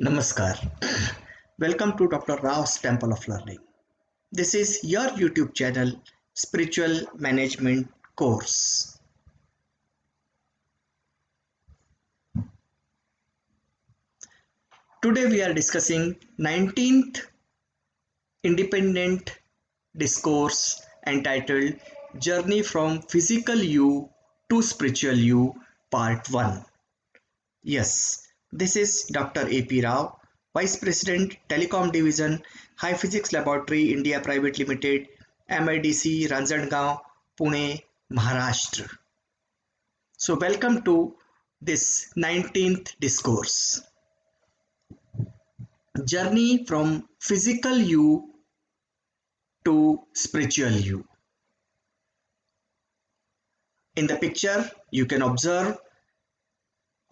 Namaskar. Welcome to Dr. Rao's Temple of Learning. This is your YouTube channel, Spiritual Management Course. Today we are discussing 19th independent discourse entitled Journey from Physical You to Spiritual You, Part 1. Yes, this is Dr. A.P. Rao, Vice President, Telecom Division, High Physics Laboratory, India Private Limited, MIDC, Ranjangaon, Pune, Maharashtra. So, welcome to this 19th discourse. Journey from physical you to spiritual you. In the picture, you can observe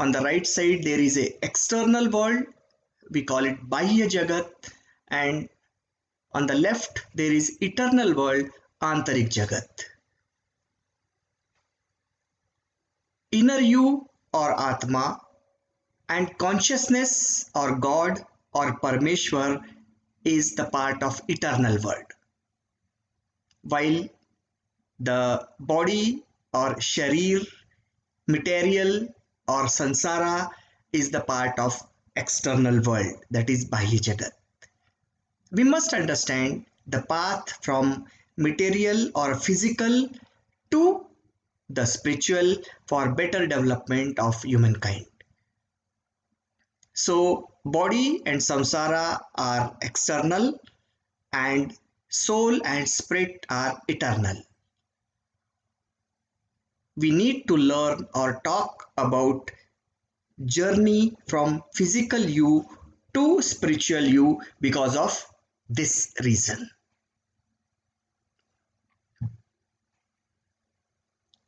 on the right side there is a external world, we call it Bahya Jagat, and on the left there is eternal world, Antarik Jagat. Inner you or Atma and consciousness or God or Parmeshwar is the part of eternal world, while the body or Sharir, material or Sansara is the part of external world, that is Bahya Jagat. We must understand the path from material or physical to the spiritual for better development of humankind. So, body and samsara are external, and soul and spirit are eternal. We need to learn or talk about journey from physical you to spiritual you because of this reason.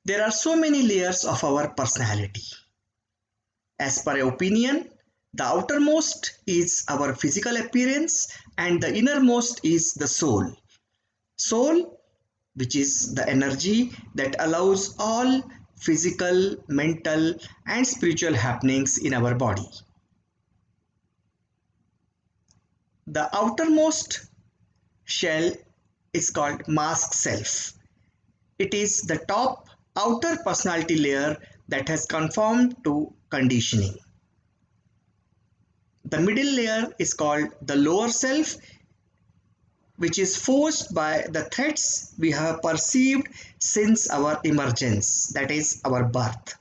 There are so many layers of our personality. As per opinion, the outermost is our physical appearance and the innermost is the soul. Soul, which is the energy that allows all physical, mental, and spiritual happenings in our body. The outermost shell is called mask self. It is the top outer personality layer that has conformed to conditioning. The middle layer is called the lower self, which is forced by the threats we have perceived since our emergence, that is our birth.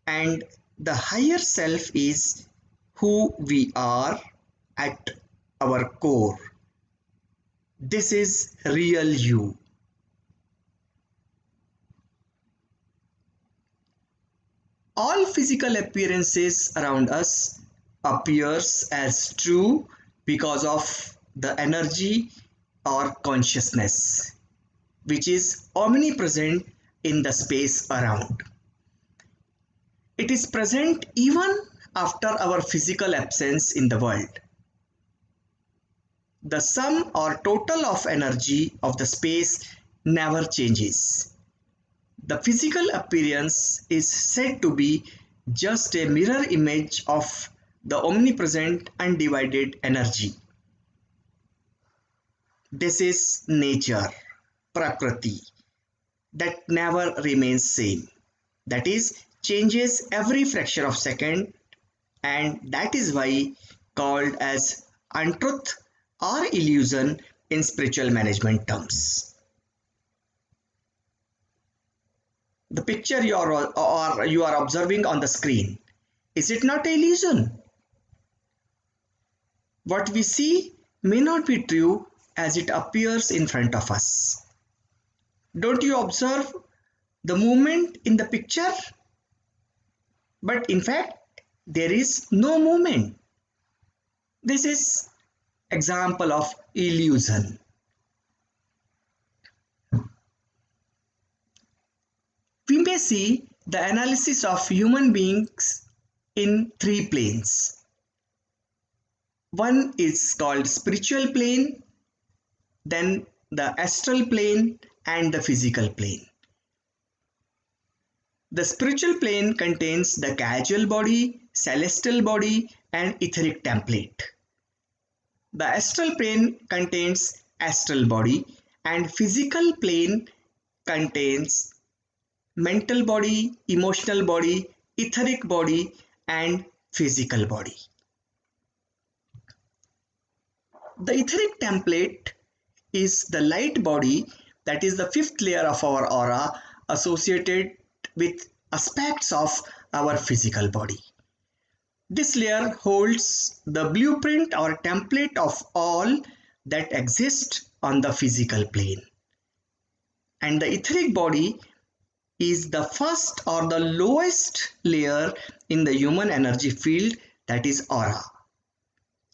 And the higher self is who we are at our core. This is real you. All physical appearances around us appears as true because of the energy or consciousness, which is omnipresent in the space around. It is present even after our physical absence in the world. The sum or total of energy of the space never changes. The physical appearance is said to be just a mirror image of the omnipresent undivided energy. This is nature, Prakriti, that never remains same. That is, changes every fraction of second, and that is why called as untruth or illusion in spiritual management terms. The picture you are observing on the screen, is it not an illusion? What we see may not be true as it appears in front of us. Don't you observe the movement in the picture? But in fact, there is no movement. This is example of illusion. We may see the analysis of human beings in three planes. One is called spiritual plane, then the astral plane, and the physical plane. The spiritual plane contains the casual body, celestial body, and etheric template. The astral plane contains astral body, and physical plane contains mental body, emotional body, etheric body, and physical body. The etheric template is the light body, that is the fifth layer of our aura, associated with aspects of our physical body. This layer holds the blueprint or template of all that exists on the physical plane. And the etheric body is the first or the lowest layer in the human energy field, that is aura.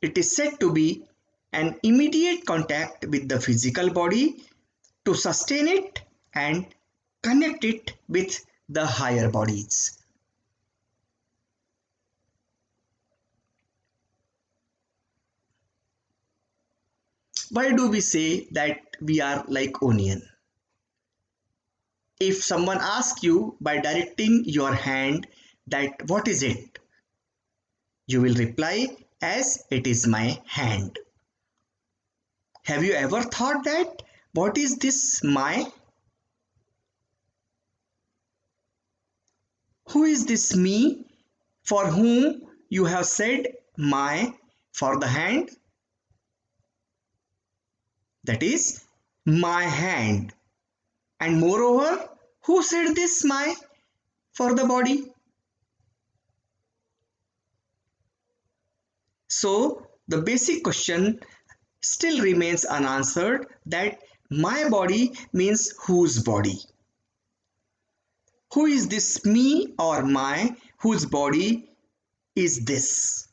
It is said to be an immediate contact with the physical body to sustain it and connect it with the higher bodies. Why do we say that we are like onion? If someone asks you by directing your hand that what is it, you will reply as it is my hand. Have you ever thought that what is this my? Who is this me for whom you have said my for the hand? That is my hand. And moreover, who said this my for the body? So the basic question still remains unanswered, that my body means whose body? Who is this me or my whose body is this?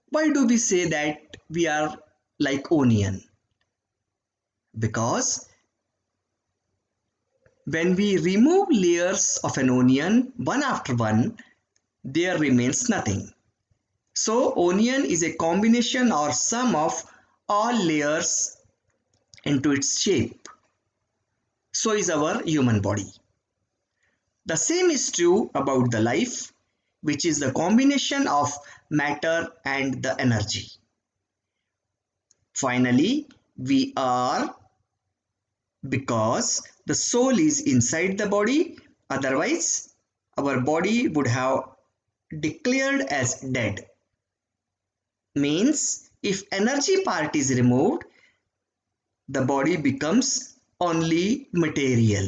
Why do we say that we are like onion? Because when we remove layers of an onion one after one, there remains nothing. So onion is a combination or sum of all layers into its shape. So is our human body. The same is true about the life, which is the combination of matter and the energy. Finally, we are because the soul is inside the body, otherwise our body would have declared as dead. Means if energy part is removed, the body becomes only material.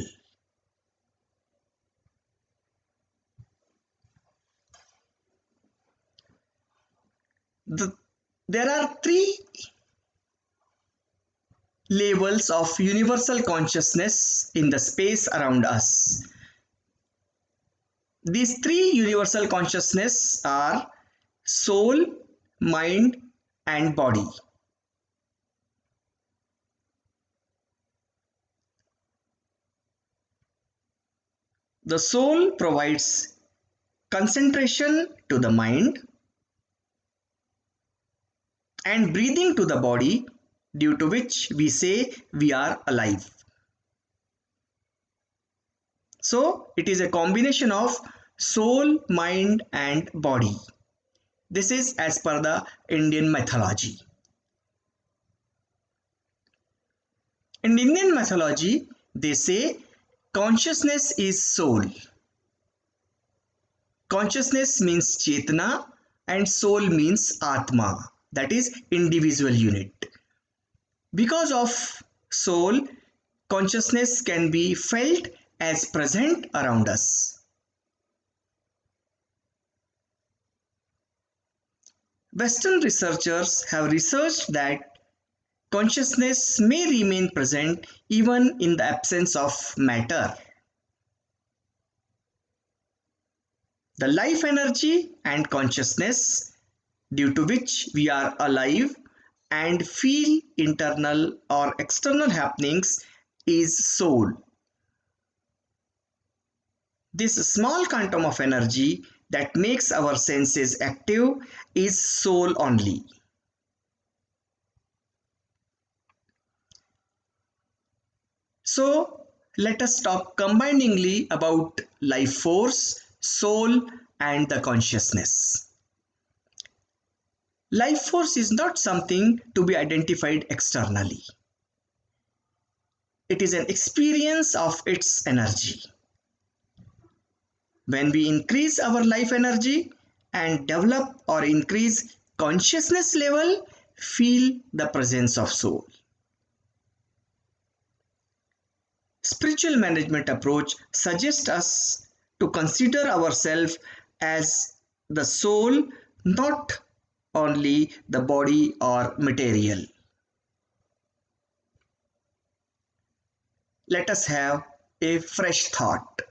There are three levels of universal consciousness in the space around us. These three universal consciousness are soul, mind, and body. The soul provides concentration to the mind and breathing to the body, due to which we say we are alive. So it is a combination of soul, mind, and body. This is as per the Indian mythology. In Indian mythology, they say consciousness is soul. Consciousness means Chetana and soul means Atma, that is individual unit. Because of soul, consciousness can be felt as present around us. Western researchers have researched that consciousness may remain present even in the absence of matter. The life energy and consciousness, due to which we are alive and feel internal or external happenings, is soul. This small quantum of energy that makes our senses active is soul only. So let us talk combiningly about life force, soul, and the consciousness. Life force is not something to be identified externally. It is an experience of its energy. When we increase our life energy and develop or increase consciousness level, feel the presence of soul. Spiritual management approach suggests us to consider ourselves as the soul, not only the body or material. Let us have a fresh thought.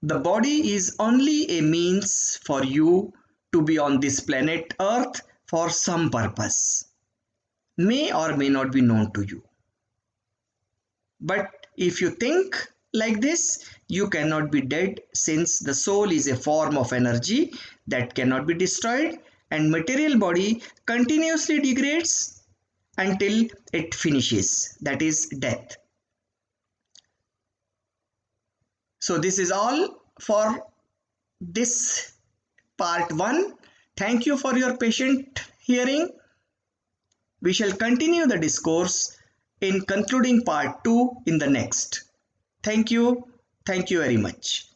The body is only a means for you to be on this planet Earth for some purpose, may or may not be known to you. But if you think like this, you cannot be dead, since the soul is a form of energy that cannot be destroyed, and material body continuously degrades until it finishes, that is death. So this is all for this part 1. Thank you for your patient hearing. We shall continue the discourse in concluding part 2 in the next. Thank you. Thank you very much.